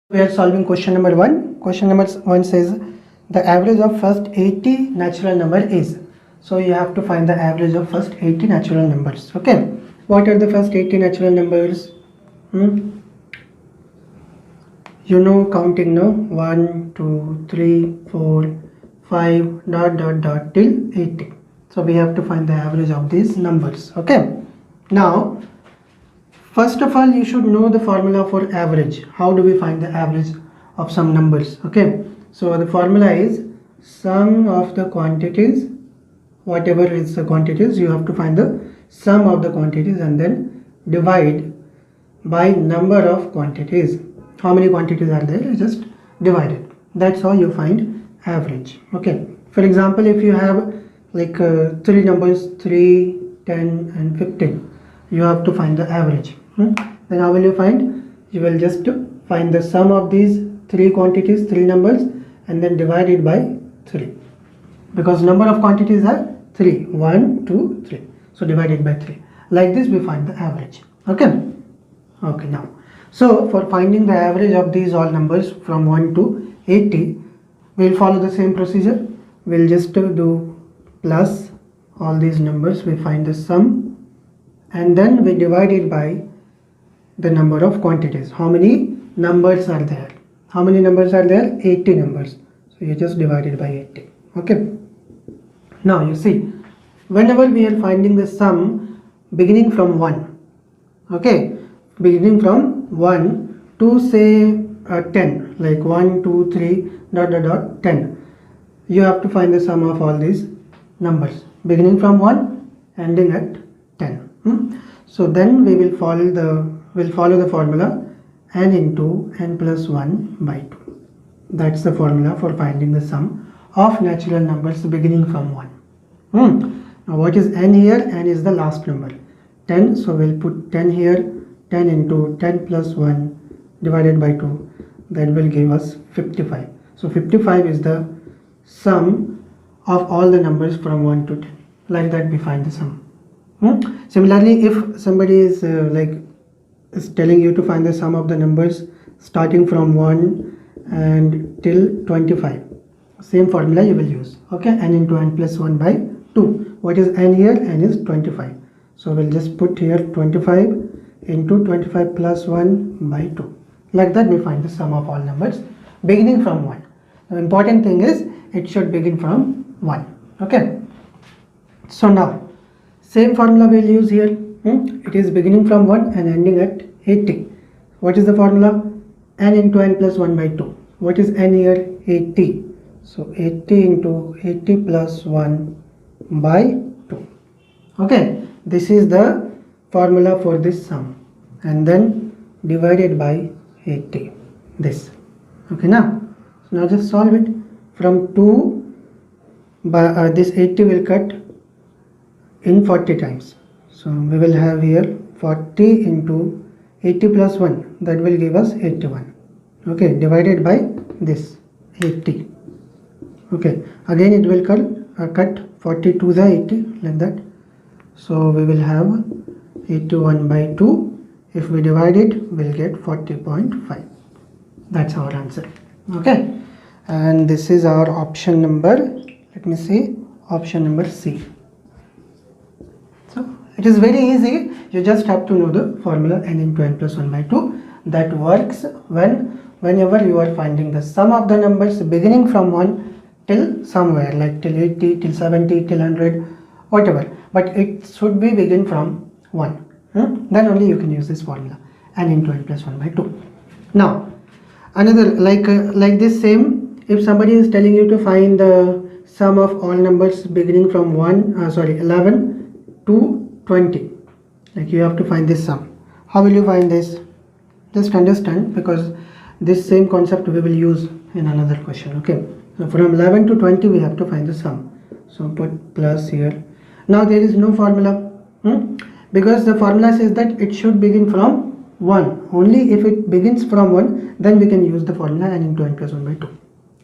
We are solving question number 1. Question number 1 says the average of first 80 natural number is. So you have to find the average of first 80 natural numbers. Okay. What are the first 80 natural numbers? You know counting, no? 1, 2, 3, 4, 5, dot till 80. So we have to find the average of these numbers. Okay. Now, first of all, you should know the formula for average. How do we find the average of some numbers? Okay, so the formula is sum of the quantities, whatever is the quantities, you have to find the sum of the quantities and then divide by number of quantities. How many quantities are there? Just divide it. That's how you find average. Okay, for example, if you have like three numbers 3, 10 and 15, you have to find the average. Then how will you find? You will just find the sum of these three quantities, three numbers, and then divide it by 3, because number of quantities are 3, 1, 2, 3. So divide it by 3. Like this we find the average. Okay. Now, so for finding the average of these all numbers from 1 to 80, we will follow the same procedure. We will just do plus all these numbers, we find the sum, and then we divide it by the number of quantities. How many numbers are there? How many numbers are there? 80 numbers. So you just divide it by 80. Okay. Now you see, whenever we are finding the sum beginning from 1, okay, beginning from 1 to say 10, like 1, 2, 3, dot 10, you have to find the sum of all these numbers beginning from 1 ending at 10. So then we will follow the formula n into n plus 1 by 2. That's the formula for finding the sum of natural numbers beginning from 1. Now what is n here? N is the last number, 10. So we'll put 10 here. 10 into 10 plus 1 divided by 2, that will give us 55. So 55 is the sum of all the numbers from 1 to 10. Like that we find the sum. Similarly, if somebody is is telling you to find the sum of the numbers starting from 1 and till 25, same formula you will use. Okay, n into n plus 1 by 2. What is n here? N is 25. So we'll just put here 25 into 25 plus 1 by 2. Like that we find the sum of all numbers beginning from 1. The important thing is it should begin from 1. Okay. So now same formula we'll use here. It is beginning from 1 and ending at 80. What is the formula? N into n plus 1 by 2. What is n here? 80. So 80 into 80 plus 1 by 2. Okay. This is the formula for this sum, and then divided by 80. This. Okay. Now just solve it. From 2 by this 80 will cut in 40 times. So we will have here 40 into 80 plus 1, that will give us 81. Okay, divided by this 80. Okay, again it will cut 40 to the 80, like that. So we will have 81 by 2. If we divide it, we'll get 40.5. That's our answer. Okay, and this is our option number, let me see, option number C. So it is very easy. You just have to know the formula n into n plus 1 by 2. That works whenever you are finding the sum of the numbers beginning from 1 till somewhere, like till 80, till 70, till 100, whatever. But it should be begin from 1. Then only you can use this formula, n into n plus 1 by 2. Now another like this same, if somebody is telling you to find the sum of all numbers beginning from 11 to 20, like you have to find this sum. How will you find this? Just understand, because this same concept we will use in another question. Okay, so from 11 to 20 we have to find the sum. So put plus here. Now there is no formula, because the formula says that it should begin from 1. Only if it begins from 1, then we can use the formula n into n plus 1 by 2.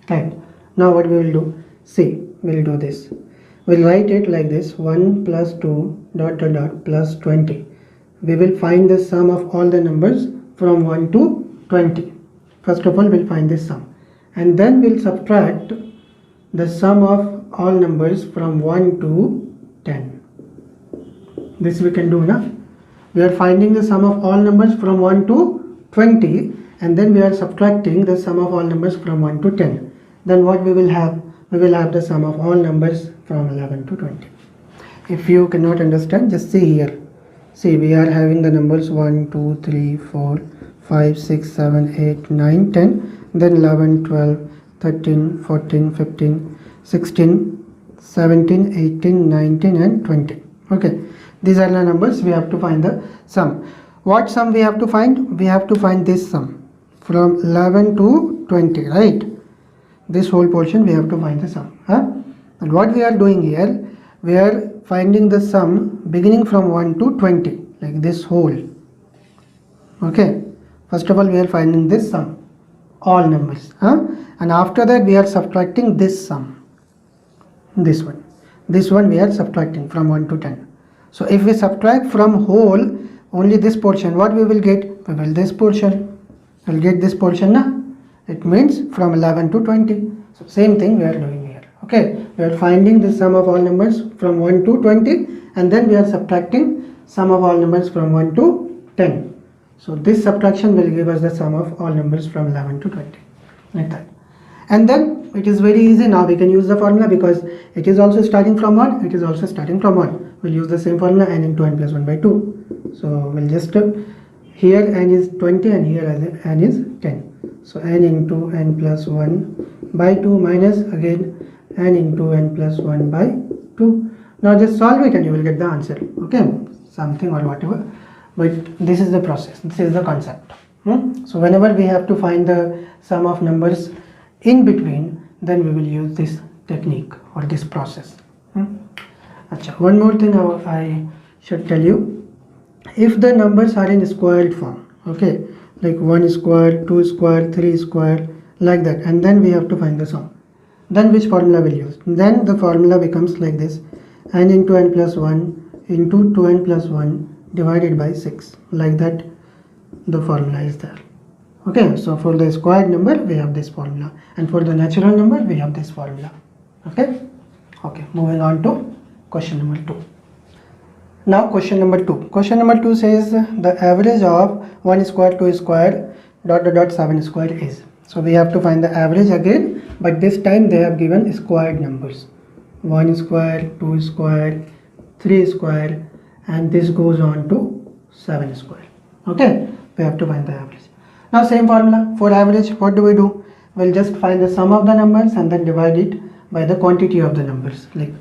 Right. Now what we will do? See, we will do this. We'll write it like this: 1 plus 2 dot plus 20. We will find the sum of all the numbers from 1 to 20. First of all, we'll find this sum, and then we'll subtract the sum of all numbers from 1 to 10. This we can do now. We are finding the sum of all numbers from 1 to 20, and then we are subtracting the sum of all numbers from 1 to 10. Then what we will have? We will have the sum of all numbers from 11 to 20. If you cannot understand, just see here. See, we are having the numbers 1, 2, 3, 4, 5, 6, 7, 8, 9, 10, then 11, 12, 13, 14, 15, 16, 17, 18, 19 and 20. Okay, these are the numbers. We have to find the sum. What sum we have to find? We have to find this sum from 11 to 20, right? This whole portion we have to find the sum. And what we are doing here, we are finding the sum beginning from 1 to 20, like this whole. Okay, first of all we are finding this sum, all numbers, and after that we are subtracting this sum, this one we are subtracting from 1 to 10. So if we subtract from whole only this portion, what we will get? We will this portion, we'll get this portion now. It means from 11 to 20. So same thing we are doing here. Okay, we are finding the sum of all numbers from 1 to 20, and then we are subtracting sum of all numbers from 1 to 10. So this subtraction will give us the sum of all numbers from 11 to 20, like that. And then it is very easy. Now we can use the formula because it is also starting from 1, it is also starting from 1. We'll use the same formula, n into n plus 1 by 2. So we'll just, here n is 20 and here n is 10. So n into n plus 1 by 2 minus again n into n plus 1 by 2. Now just solve it and you will get the answer. Okay, something or whatever. But this is the process, this is the concept. So whenever we have to find the sum of numbers in between, then we will use this technique or this process. One more thing I should tell you. If the numbers are in squared form, okay, like 1 square, 2 square, 3 square, like that, and then we have to find the sum, then which formula will use? Then the formula becomes like this: n into n plus 1 into 2n plus 1 divided by 6, like that the formula is there. Okay, so for the squared number we have this formula, and for the natural number we have this formula. Okay, moving on to question number 2. Now question number 2. Question number 2 says the average of 1 square, 2 square, dot dot dot 7 square is. So we have to find the average again, but this time they have given squared numbers. 1 square, 2 square, 3 square, and this goes on to 7 square. Okay, we have to find the average. Now same formula for average. What do? We'll just find the sum of the numbers and then divide it by the quantity of the numbers, like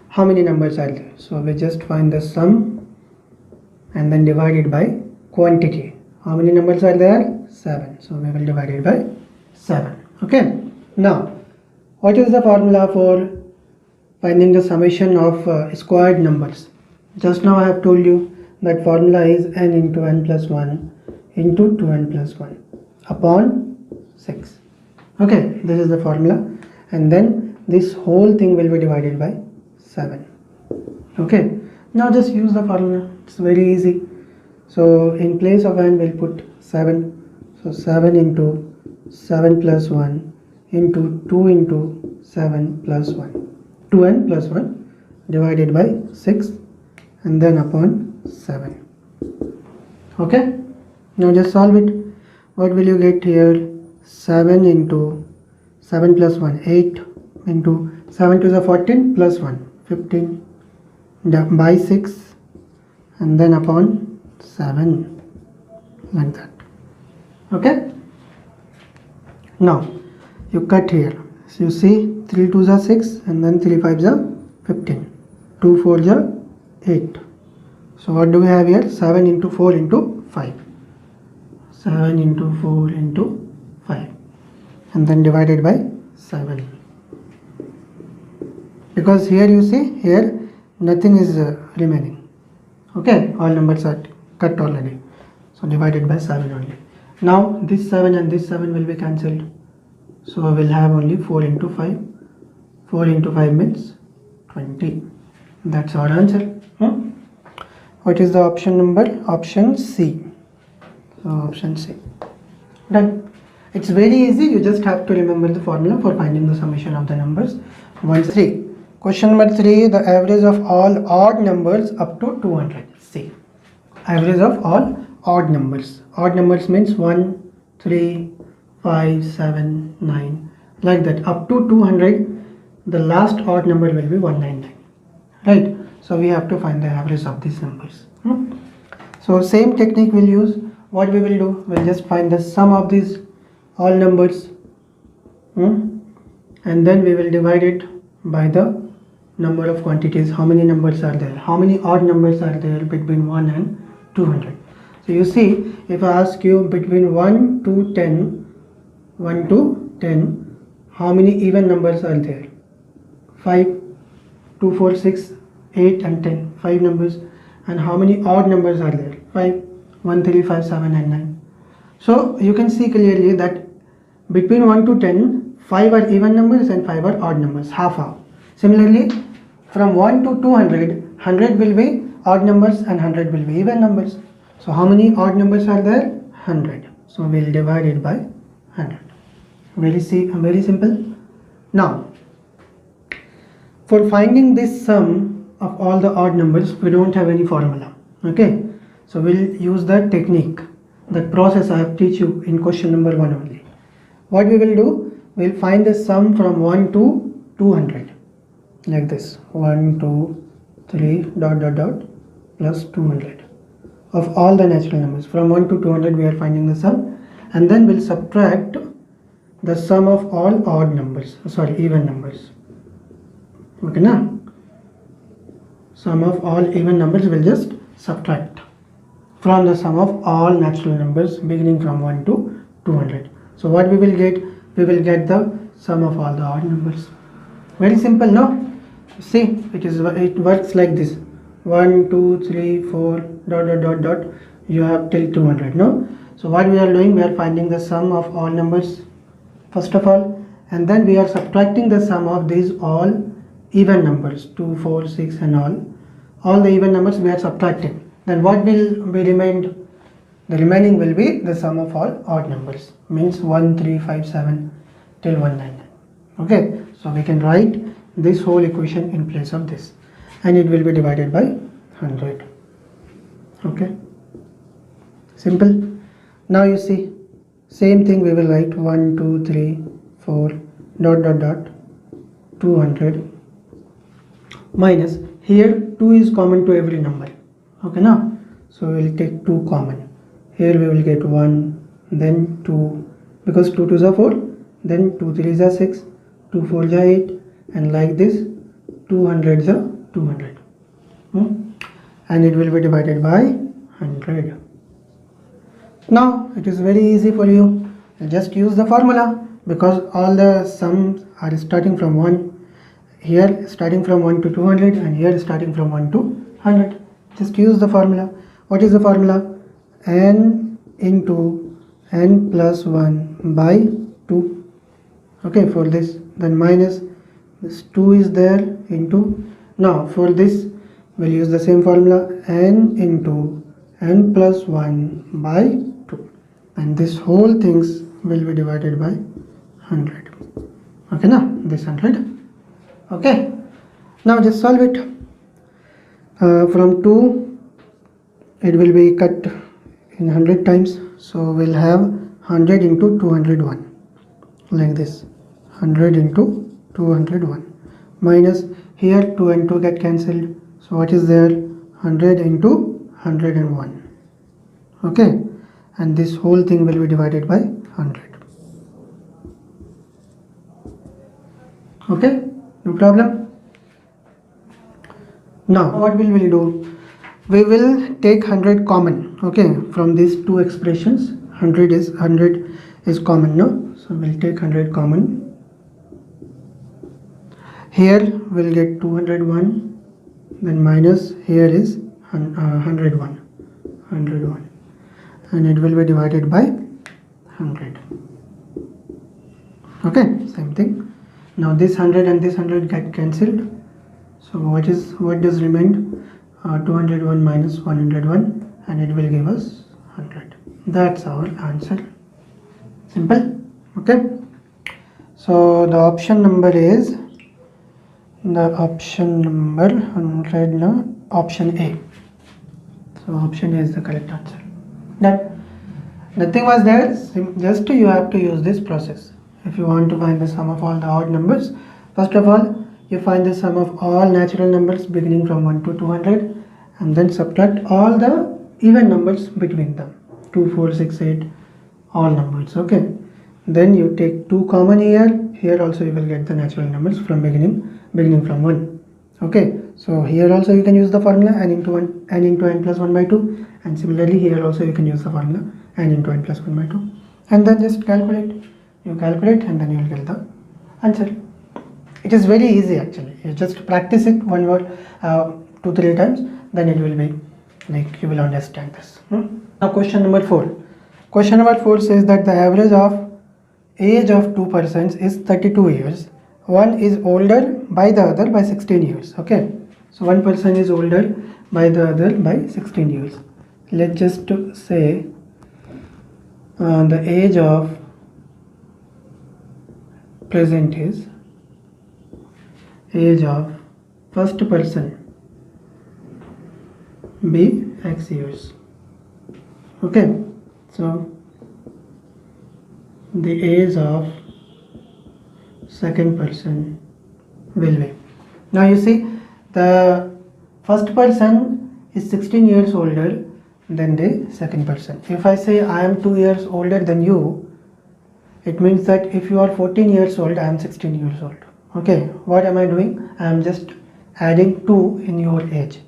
how many numbers are there. So we just find the sum and then divide it by quantity. How many numbers are there? 7. So we will divide it by 7. Okay, now what is the formula for finding the summation of squared numbers? Just now I have told you that formula is n into n plus 1 into 2n plus 1 upon 6. Okay, this is the formula, and then this whole thing will be divided by 7. Okay, now just use the formula, it's very easy. So in place of n we'll put 7. So 7 into 7 plus 1 into 2 into 7 plus 1, 2n plus 1 divided by 6, and then upon 7. Okay, now just solve it. What will you get here? 7 into 7 plus 1, 8 into 7 to the 14 plus 1, 15 by 6, and then upon 7, like that. Okay, now you cut here. So you see 3 2s are 6 and then 3 5s are 15, 2 4s are 8. So what do we have here? 7 into 4 into 5. 7 into 4 into 5, and then divided by 7. Because here you see, here nothing is remaining. Okay, all numbers are cut already. So divided by 7 only. Now this 7 and this 7 will be cancelled. So we will have only 4 into 5. 4 into 5 means 20. That's our answer. What is the option number? Option C. So option C. Done. It's very easy, you just have to remember the formula for finding the summation of the numbers. 1, 3. Question number 3, the average of all odd numbers up to 200. See, average of all odd numbers. Odd numbers means 1, 3, 5, 7, 9, like that. Up to 200, the last odd number will be 199. Right? So we have to find the average of these numbers. So same technique we'll use. What we will do, we'll just find the sum of these all numbers, and then we will divide it by the number of quantities. How many numbers are there? How many odd numbers are there between 1 and 200? So you see, if I ask you between 1 to 10, how many even numbers are there? 5, 2, 4, 6, 8 and 10, 5 numbers. And how many odd numbers are there? 5, 1, 3, 5, 7 and 9. So you can see clearly that between 1 to 10, 5 are even numbers and 5 are odd numbers, half. Similarly, from 1 to 200, 100 will be odd numbers and 100 will be even numbers. So how many odd numbers are there? 100. So we'll divide it by 100. Very simple. Now, for finding this sum of all the odd numbers, we don't have any formula. Okay, so we'll use the technique, that process I have teach you in question number 1 only. What we will do, we'll find the sum from 1 to 200, like this: 1, 2, 3, ... plus 200 of all the natural numbers. From 1 to 200 we are finding the sum, and then we'll subtract the sum of all even numbers. Okay, now sum of all even numbers will just subtract from the sum of all natural numbers beginning from 1 to 200. So what we will get? We will get the sum of all the odd numbers. Very simple, no? See, it works like this: 1, 2, 3, 4, ... You have till 200, no? So what we are doing, we are finding the sum of all numbers first of all, and then we are subtracting the sum of these all even numbers, 2, 4, 6 and all the even numbers we are subtracting. Then what will be remained? The remaining will be the sum of all odd numbers, means 1, 3, 5, 7 till 199. Okay, so we can write this whole equation in place of this, and it will be divided by 100. Okay, simple. Now you see, same thing we will write: 1, 2, 3, 4, ... 200 minus, here 2 is common to every number. Okay, now so we will take 2 common. Here we will get 1, then 2, because 2 2s are 4, then 2 3s are 6, 2 4s are 8, and like this 200s are 200, and it will be divided by 100. Now it is very easy for you. Just use the formula, because all the sums are starting from 1. Here starting from 1 to 200, and here starting from 1 to 100. Just use the formula. What is the formula? N into n plus 1 by 2. Okay, for this, then minus this 2 is there into. Now for this we'll use the same formula: n into n plus 1 by 2, and this whole things will be divided by 100. Okay, now this 100. Okay, now just solve it. From 2 it will be cut in 100 times, so we'll have 100 into 201, like this: 100 into 201 minus, here 2 and 2 get cancelled, so what is there? 100 into 101. Okay, and this whole thing will be divided by 100. Okay, no problem. Now what we will do, we will take 100 common. Okay, from these two expressions 100 is common, no? So we'll take 100 common. Here we'll get 201, then minus, here is 101, and it will be divided by 100. Okay, same thing. Now this 100 and this 100 get cancelled, so what does remain? 201 minus 101, and it will give us 100. That's our answer. Simple. Okay, so the option number is option A. So option A is the correct answer. Done. Nothing was there, just you have to use this process. If you want to find the sum of all the odd numbers, first of all you find the sum of all natural numbers beginning from 1 to 200 and then subtract all the even numbers between them, 2, 4, 6, 8, all numbers. Okay, then you take 2 common here also you will get the natural numbers from beginning from 1. Okay, so here also you can use the formula n into n plus 1 by 2, and similarly here also you can use the formula n into n plus 1 by 2, and then just calculate. You calculate and then you will get the answer. It is very easy actually. You just practice it 2-3 times, then it will be like you will understand this. Now question number 4. Question number 4 says that the average of age of two persons is 32 years. One is older by the other by 16 years. Okay, so one person is older by the other by 16 years. Let's just say the age of present is age of first person be x years. Okay, so the age of second person will be. Now you see the first person is 16 years older than the second person. If I say I am 2 years older than you, it means that if you are 14 years old, I am 16 years old. Okay, what am I doing? I am just adding 2 in your age.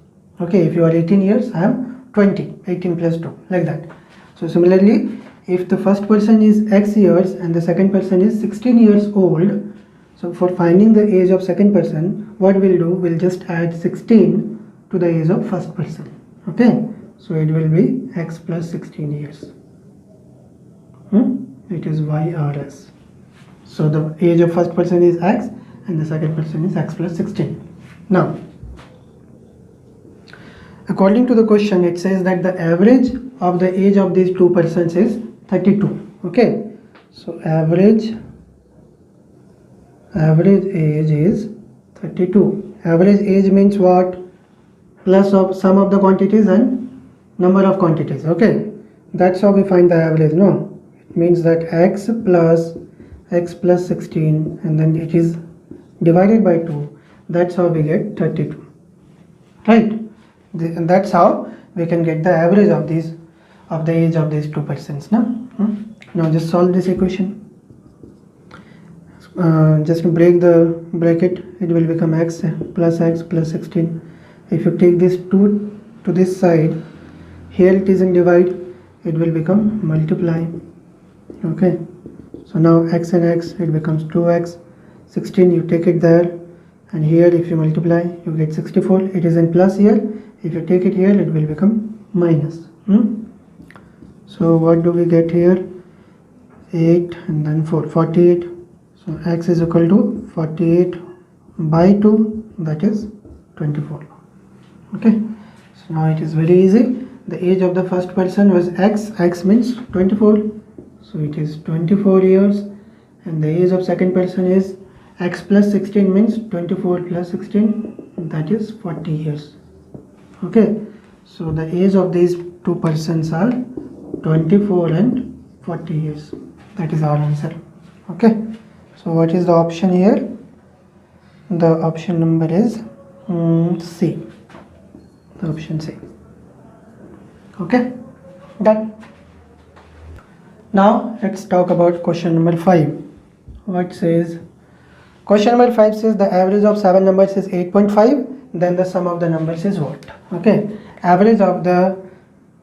Okay, if you are 18 years, I am 20, 18 plus 2, like that. So similarly, if the first person is x years and the second person is 16 years old, so for finding the age of second person, what we'll do, we'll just add 16 to the age of first person. Okay, so it will be x plus 16 years. It is YRS. So the age of first person is x and the second person is x plus 16. Now, according to the question, it says that the average of the age of these two persons is 32. Okay, so average age is 32. Average age means what? Plus of sum of the quantities and number of quantities. Okay, that's how we find the average. No, it means that x plus 16 and then it is divided by 2. That's how we get 32. Right? And that's how we can get the average of the age of these two persons. Now just solve this equation. Just break the bracket, it will become x plus 16. If you take this 2 to this side, here it is in divide, it will become multiply. Okay, so now x and x, it becomes 2x. 16 you take it there, and here if you multiply you get 64. It is in plus here. If you take it here, it will become minus. So what do we get here? 8 and then 4, 48. So x is equal to 48 by 2, that is 24. Okay, so now it is very easy. The age of the first person was x means 24, so it is 24 years, and the age of second person is x plus 16 means 24 plus 16, that is 40 years. Okay, so the age of these two persons are 24 and 40 years. That is our answer. Okay, so what is the option here? The option number is C. The option C. Okay, done. Now let's talk about question number 5. What says? Question number 5 says the average of 7 numbers is 8.5. Then the sum of the numbers is what? Okay, average of the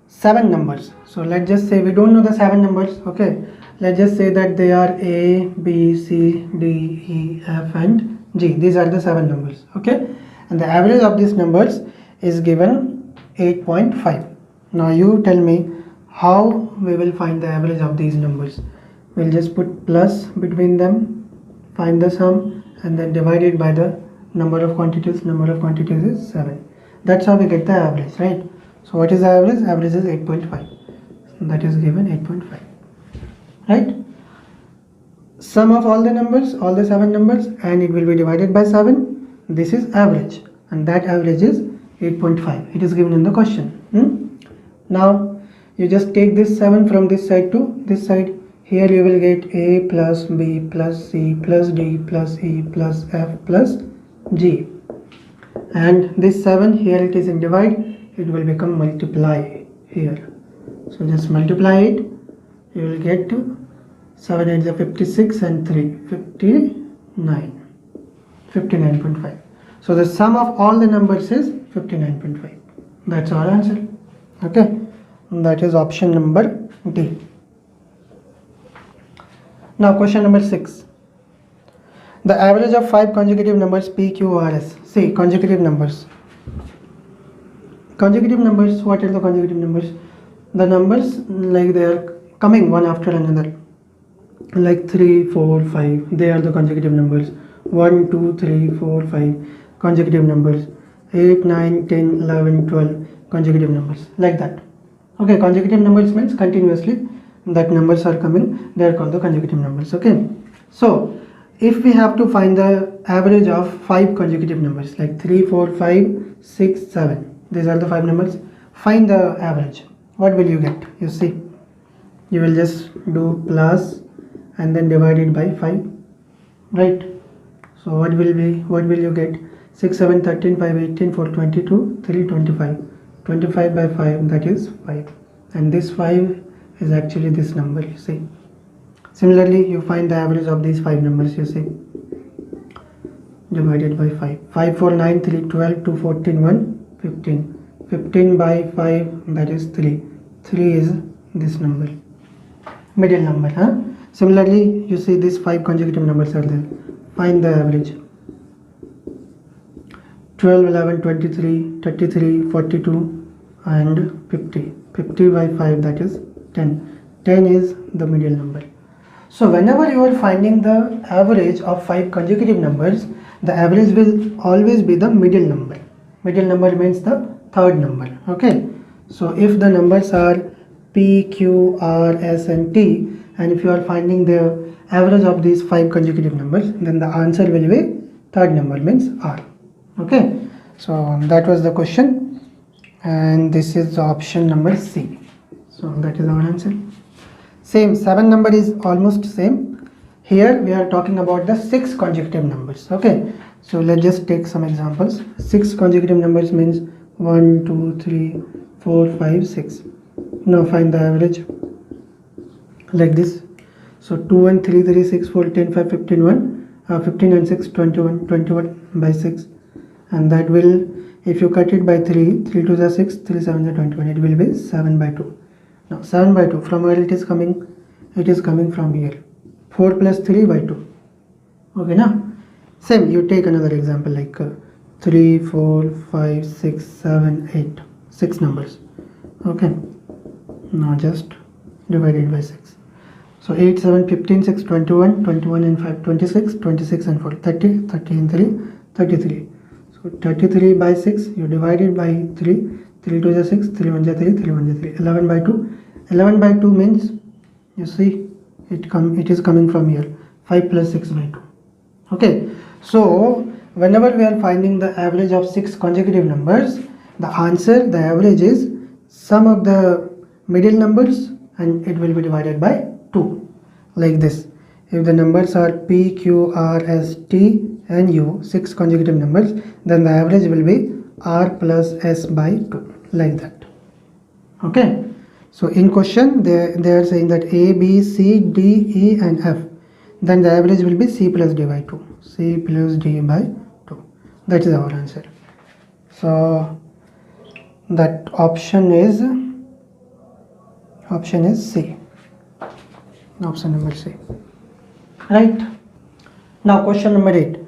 7 numbers. So let's just say we don't know the 7 numbers. Okay, let's just say that they are A, B, C, D, E, F and G. These are the 7 numbers. Okay, and the average of these numbers is given 8.5. Now you tell me how we will find the average of these numbers. We'll just put plus between them, find the sum, and then divide it by the number of quantities. Number of quantities is 7. That's how we get the average, right? So what is the average? Average is 8.5. That is given 8.5. Right? sum of all the numbers, all the 7 numbers, and it will be divided by 7. This is average, and that average is 8.5. It is given in the question. Now you just take this 7 from this side to this side. Here you will get A plus B plus C plus D plus E plus F plus G, and this 7 here it is in divide, it will become multiply here. So just multiply it, you will get 7 8 is 56 and 3 59.5. So the sum of all the numbers is 59.5. That's our answer. Okay, that is option number D. Now question number 6. The average of 5 consecutive numbers P, Q, R, S. See, consecutive numbers. Consecutive numbers, what are the consecutive numbers? The numbers like they are coming one after another. Like 3, 4, 5. They are the consecutive numbers. 1, 2, 3, 4, 5. Consecutive numbers. 8, 9, 10, 11, 12. Consecutive numbers. Like that. Okay, consecutive numbers means continuously that numbers are coming, they are called the consecutive numbers. Okay, so if we have to find the average of 5 consecutive numbers like 3, 4, 5, 6, 7, these are the 5 numbers, find the average. What will you get? You see, you will just do plus and then divide it by 5, right? So what will you get? 6, 7, 13, 5, 18, 4, 22, 3, 25. 25 by 5, that is 5, and this 5 is actually this number, you see. Similarly, you find the average of these 5 numbers, you see, divided by 5. 5, 4, 9, 3, 12, 2, 14, 1, 15. 15 by 5, that is 3. 3 is this number, middle number. Similarly, you see these 5 consecutive numbers are there. Find the average. 12, 11, 23, 33, 42 and 50. 50 by 5, that is 10. 10 is the middle number. So whenever you are finding the average of 5 consecutive numbers, the average will always be the middle number. Middle number means the third number. Okay, so if the numbers are P, Q, R, S and T, and if you are finding the average of these 5 consecutive numbers, then the answer will be third number, means R. Okay, so that was the question, and this is the option number C. So that is our answer. Same, 7 number is almost same. Here we are talking about the 6 consecutive numbers. Okay, so let's just take some examples. 6 consecutive numbers means 1, 2, 3, 4, 5, 6. Now find the average like this. So 2, 1, 3, 3, 6, 4, 10, 5, 15, 1, 15 and 6, 21, 21 by 6. And that will, if you cut it by 3, 3 2 is 6, 3 7 is 21, it will be 7 by 2. Now 7 by 2, from where it is coming? It is coming from here. 4 plus 3 by 2. Okay, now same, you take another example like 3, 4, 5, 6, 7, 8. 6 numbers. Okay, now just divide it by 6. So 8, 7, 15, 6, 21, 21 and 5, 26, 26 and 4, 30, 30 and 3, 33. So 33 by 6, you divide it by 3, 3 2 is 6, 3 1 is 3, 3 1 is 3, 11 by 2. 11 by 2 means, you see, it is coming from here, 5 plus 6 by 2. Okay, so whenever we are finding the average of 6 consecutive numbers, the answer, the average is sum of the middle numbers and it will be divided by 2, like this. If the numbers are P, Q, R, S, T and U, 6 consecutive numbers, then the average will be R plus S by 2, like that. Okay, so in question they are saying that A, B, C, D, E and F, then the average will be C plus D by 2. C plus D by 2. That is our answer. So that option is C. Option number C. Right. Now question number 8.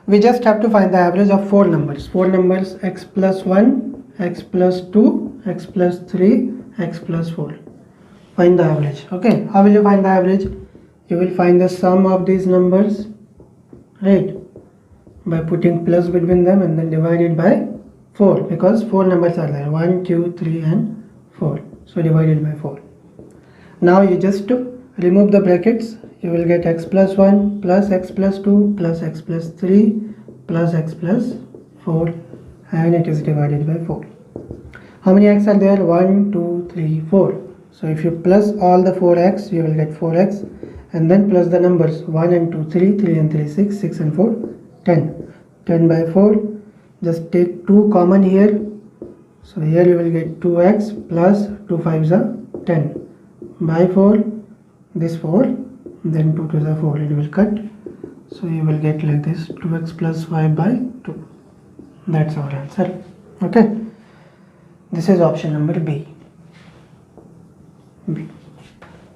We just have to find the average of 4 numbers. 4 numbers, x plus 1, x plus 2, x plus 3, x plus 4. Find the average. Okay. How will you find the average? You will find the sum of these numbers, right, by putting plus between them and then divide it by 4, because 4 numbers are there, 1, 2, 3 and 4. So divide it by 4. Now you just remove the brackets, you will get x plus 1 plus x plus 2 plus x plus 3 plus x plus 4, and it is divided by 4. How many x are there? 1, 2, 3, 4. So if you plus all the 4x, you will get 4x, and then plus the numbers 1 and 2, 3, 3 and 3, 6, 6 and 4, 10. 10 by 4, just take 2 common here. So here you will get 2x plus 2 5s are 10 by 4, this 4, then 2 2s are 4, it will cut. So you will get like this, 2x plus 5 by 2. That's our answer. Okay. This is option number B.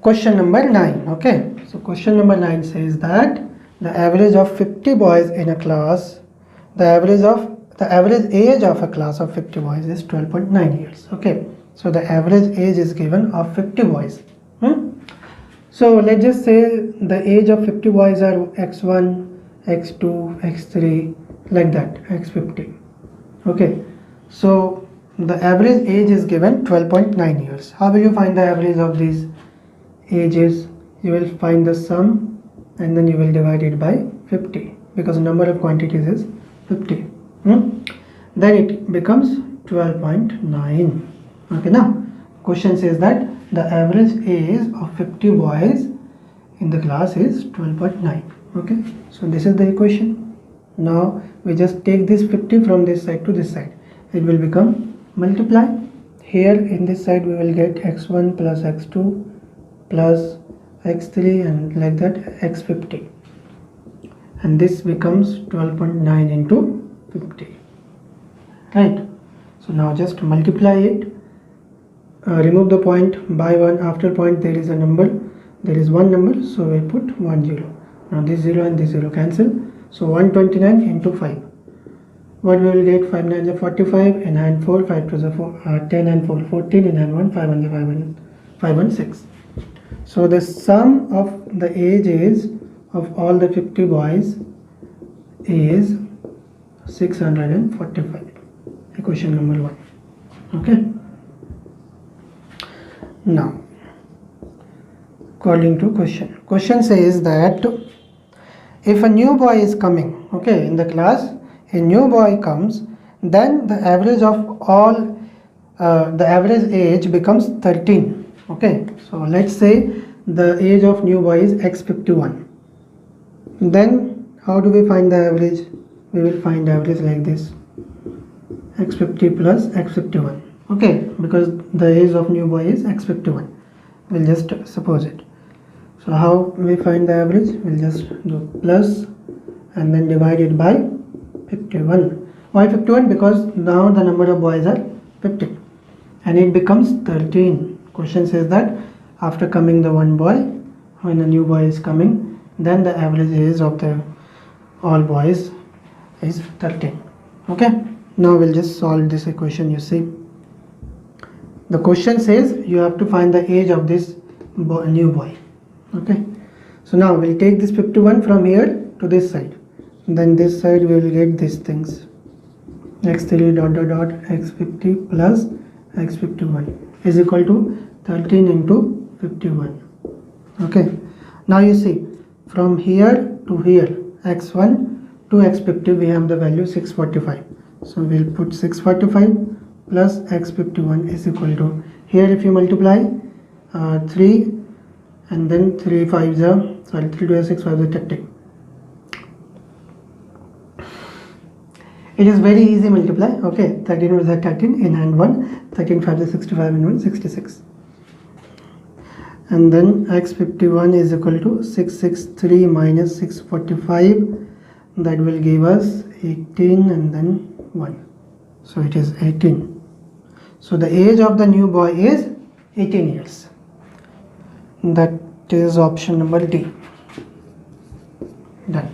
Question number 9. Okay. So question number 9 says that the average of 50 boys in a class, the average age of a class of 50 boys is 12.9 years. Okay. So the average age is given of 50 boys. So let's just say the age of 50 boys are x1, x2, x3, like that, x50. Okay. So the average age is given 12.9 years. How will you find the average of these ages? You will find the sum and then you will divide it by 50 because the number of quantities is 50. Then it becomes 12.9. Okay, now question says that the average age of 50 boys in the class is 12.9. Okay, so this is the equation. Now we just take this 50 from this side to this side. It will become multiply. Here in this side we will get x1 plus x2 plus x3 and like that x50. And this becomes 12.9 into 50. Right. So now just multiply it. Remove the point by 1. After point there is a number. There is one number. So we put 1 0. Now this 0 and this 0 cancel. So 129 into 5. What we will get? 5 9 is 45. In hand 4. 5 2 is 4. 10 and 4 14. In hand 1. 5 1 is 5 and 5 1 6. So the sum of the ages of all the 50 boys is 645. Equation number 1. Okay. Now, according to question says that if a new boy is coming, okay, in the class, a new boy comes, then the average of all, the average age becomes 13. Okay, so let's say the age of new boy is x51. Then how do we find the average? We will find average like this, x50 plus x51. Okay, because the age of new boy is x51. We'll just suppose it. So how we find the average? We'll just do plus and then divide it by 51. Why 51? Because now the number of boys are 50 and it becomes 13. Question says that after coming the one boy, when a new boy is coming, then the average age of the all boys is 13. Okay, now we'll just solve this equation. You see, the question says you have to find the age of this new boy. Okay, so now we'll take this 51 from here to this side, then this side we will get these things, x3 dot dot dot x50 plus x51 is equal to 13 into 51. Okay, now you see from here to here, x1 to x50 we have the value 645. So we'll put 645 plus x51 is equal to, here if you multiply 3 and then 3 5s are, sorry, 3 to 6 5s are 30. It is very easy multiply. Okay, 13 is 13 in hand 1, 13 5 is 65 in 1, 66. And then x51 is equal to 663 minus 645, that will give us 18 and then 1. So it is 18. So the age of the new boy is 18 years. That is option number D. Done.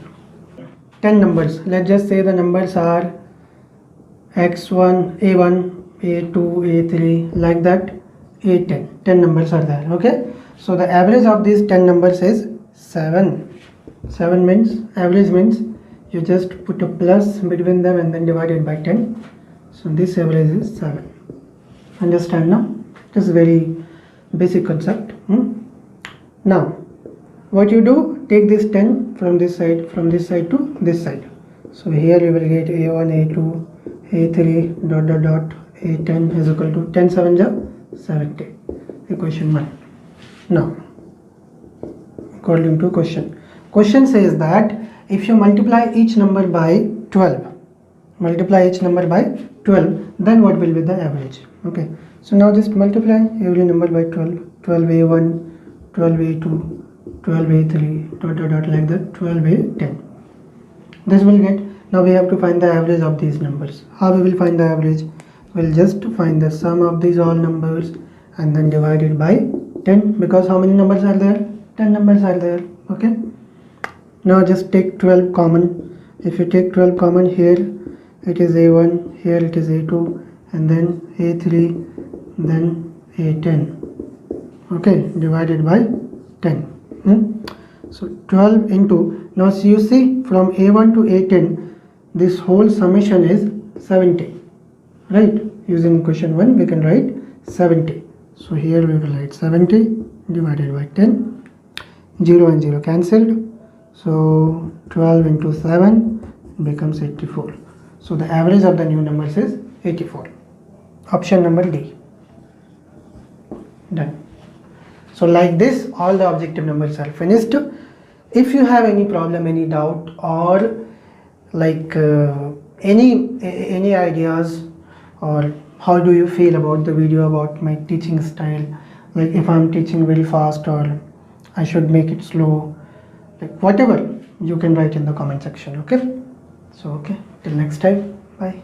10 numbers. Let's just say the numbers are x1, a1, a2, a3, like that, a10. 10 numbers are there. Okay. So the average of these 10 numbers is 7. 7 means, average means you just put a plus between them and then divide it by 10. So this average is 7. Understand now? It is very basic concept. Now what you do, take this 10 from this side to this side. So here you will get a1, a2, a3 dot dot dot a10 is equal to 10 7 70. Equation 1. Now according to question says that if you multiply each number by 12, then what will be the average? Okay, so now just multiply every number by 12. 12a1, 12a2, 12a3 dot dot dot like that, 12a10. This will get. Now we have to find the average of these numbers. How we will find the average? We'll just find the sum of these all numbers and then divide it by 10, because how many numbers are there? 10 numbers are there. Okay, now just take 12 common. If you take 12 common, here it is a1, here it is a2, and then a3, then a10. Okay, divided by 10. So 12 into, now so you see from a1 to a10, this whole summation is 70, right? Using question 1 we can write 70. So here we will write 70 divided by 10. 0 and 0 cancelled. So 12 into 7 becomes 84. So the average of the new numbers is 84. Option number D. Done. So like this, all the objective numbers are finished. If you have any problem, any doubt, or like any ideas, or how do you feel about the video, about my teaching style, like if I'm teaching very fast or I should make it slow, like whatever, you can write in the comment section. Okay, so okay, till next time, bye.